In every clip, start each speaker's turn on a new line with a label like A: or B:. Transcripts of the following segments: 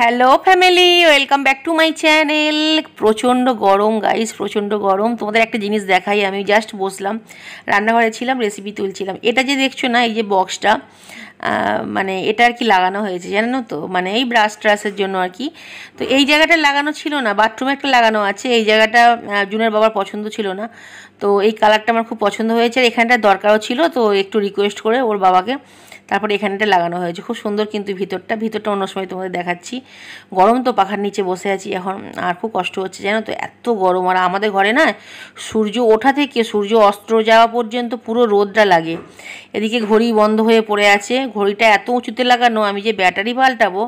A: Hello family, welcome back to my channel. প্রচণ্ড গরম guys, প্রচণ্ড গরম। তোমাদের একটা জিনিস দেখাই, আমি জাস্ট বসলাম, রান্নাঘরে ছিলাম, রেসিপি তুলছিলাম। এটা যে দেখছো না, এই যে বক্সটা, মানে এটা আর কি লাগানো হয়েছে জানো তো, মানে এই ব্রাশ ট্রাশের জন্য আর কি। তো এই জায়গাটা লাগানো ছিল না, বাথরুমে একটা লাগানো আছে। এই জায়গাটা জুনের বাবার পছন্দ ছিল না, তো এই কালারটা আমার খুব পছন্দ হয়েছে, আর এখানটা দরকারও ছিল, তো একটু রিকোয়েস্ট করে ওর বাবাকে তারপরে এখানটা লাগানো হয়েছে। খুব সুন্দর কিন্তু ভিতরটা অন্য সময় তোমাদের দেখাচ্ছি। গরম তো, পাখার নিচে বসে আছি এখন, আর খুব কষ্ট হচ্ছে জানো তো, এত গরম। আর আমাদের ঘরে না সূর্য ওঠা থেকে সূর্য অস্ত যাওয়া পর্যন্ত পুরো রোদটা লাগে। এদিকে ঘড়ি বন্ধ হয়ে পড়ে আছে, ঘড়িটা এত উঁচুতে লাগানো, আমি যে ব্যাটারি পাল্টাবো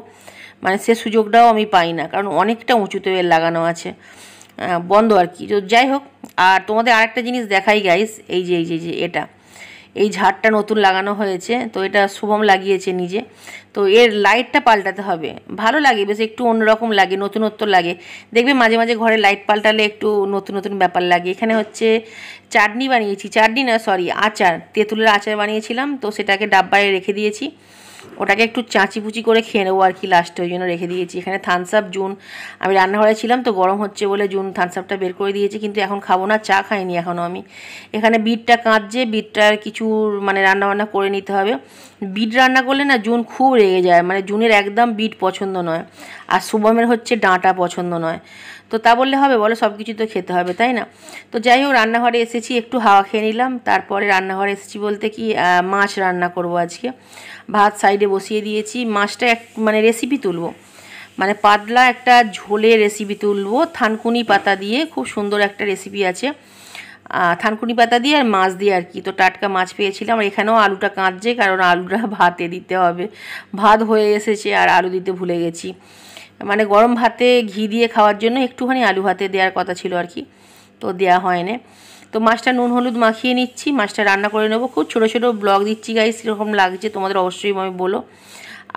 A: মানে সে সুযোগটাও আমি পাই না, কারণ অনেকটা উঁচুতে লাগানো আছে, বন্ধ আর কি। তো যাই হোক, আর তোমাদের আরেকটা জিনিস দেখাই গাইস, এই যে এটা, এই ঝাড়টা নতুন লাগানো হয়েছে, তো এটা শুভম লাগিয়েছে নিজে। তো এর লাইটটা পাল্টাতে হবে, ভালো লাগে বেশ, একটু অন্যরকম লাগে, নতুনত্ব লাগে। দেখবে মাঝে মাঝে ঘরে লাইট পাল্টালে একটু নতুন নতুন ব্যাপার লাগে। এখানে হচ্ছে চাটনি বানিয়েছি, চাটনি না সরি আচার, তেঁতুলের আচার বানিয়েছিলাম, তো সেটাকে ডাব্বায় রেখে দিয়েছি। ওটাকে একটু চাঁচিপুচি করে খেয়ে নেবো আর কি লাস্টে, ওই জন্য রেখে দিয়েছি। এখানে থামস আপ জুন, আমি রান্নাঘরে ছিলাম তো গরম হচ্ছে বলে জুন থামস আপটা বের করে দিয়েছি, কিন্তু এখন খাবো না, চা খাইনি এখনও আমি। এখানে বিটটা কাঁদছে, বিটটার কিছু মানে রান্নাবান্না করে নিতে হবে। বিট রান্না করলে না জুন খুব রেগে যায়, মানে জুনের একদম বিট পছন্দ নয়, আর শুভমের হচ্ছে ডাঁটা পছন্দ নয়। তো তা বললে হবে বলো, সব কিছু তো খেতে হবে তাই না। তো যাই হোক, রান্নাঘরে এসেছি, একটু হাওয়া খেয়ে নিলাম, তারপরে রান্নাঘরে এসেছি বলতে কি মাছ রান্না করব আজকে। ভাত সাইডে বসিয়ে দিয়েছি, মাছটা মানে রেসিপি তুলবো, মানে পাতলা একটা ঝোলের রেসিপি তুলবো, থানকুনি পাতা দিয়ে, খুব সুন্দর একটা রেসিপি আছে, থানকুনি পাতা দিয়ে আর মাছ দিয়ে আর কি। তো টাটকা মাছ পেয়েছিলাম, আর এখানেও আলুটা কাঁদছে, কারণ আলুটা ভাতে দিতে হবে, ভাত হয়ে এসেছে আর আলু দিতে ভুলে গেছি। মানে গরম ভাতে ঘি দিয়ে খাওয়ার জন্য একটুখানি আলু ভাতে দেওয়ার কথা ছিল আর কি, তো দেওয়া হয়নি। তো মাছটা নুন হলুদ মাখিয়ে নিচ্ছি, মাছটা রান্না করে নেবো। খুব ছোটো ছোটো ব্লগ দিচ্ছি গাইস, এরকম লাগছে তোমাদের অবশ্যই আমি বলো।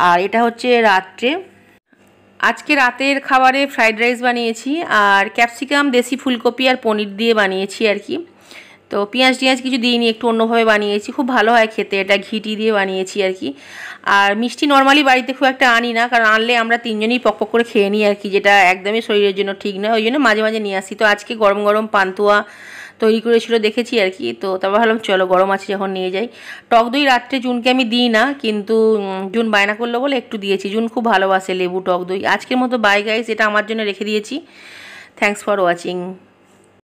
A: আর এটা হচ্ছে রাত্রে, আজকে রাতের খাবারে ফ্রাইড রাইস বানিয়েছি, আর ক্যাপসিকাম দেশি ফুলকপি আর পনির দিয়ে বানিয়েছি আর কি। তো পেঁয়াজ টিয়াজ কিছু দিইনি, একটু অন্যভাবে বানিয়েছি, খুব ভালো হয় খেতে, এটা ঘিটি দিয়ে বানিয়েছি আর কি। আর মিষ্টি নর্মালি বাড়িতে খুব একটা আনি না, কারণ আনলে আমরা তিনজনই পক পক করে খেয়ে নিই আর কি, যেটা একদমই শরীরের জন্য ঠিক নয়, ওই জন্য মাঝে মাঝে নিয়ে আসি। তো আজকে গরম গরম পান্তুয়া তৈরি করেছিল দেখেছি আর কি, তো তারপর ভাবলাম চলো গরম আছে যখন নিয়ে যাই। টক দই রাত্রে জুনকে আমি দিই না, কিন্তু জুন বায়না করলো বলে একটু দিয়েছি, জুন খুব ভালোবাসে লেবু টক দই। আজকের মতো বাই গাইস, এটা আমার জন্য রেখে দিয়েছি। Thanks for watching.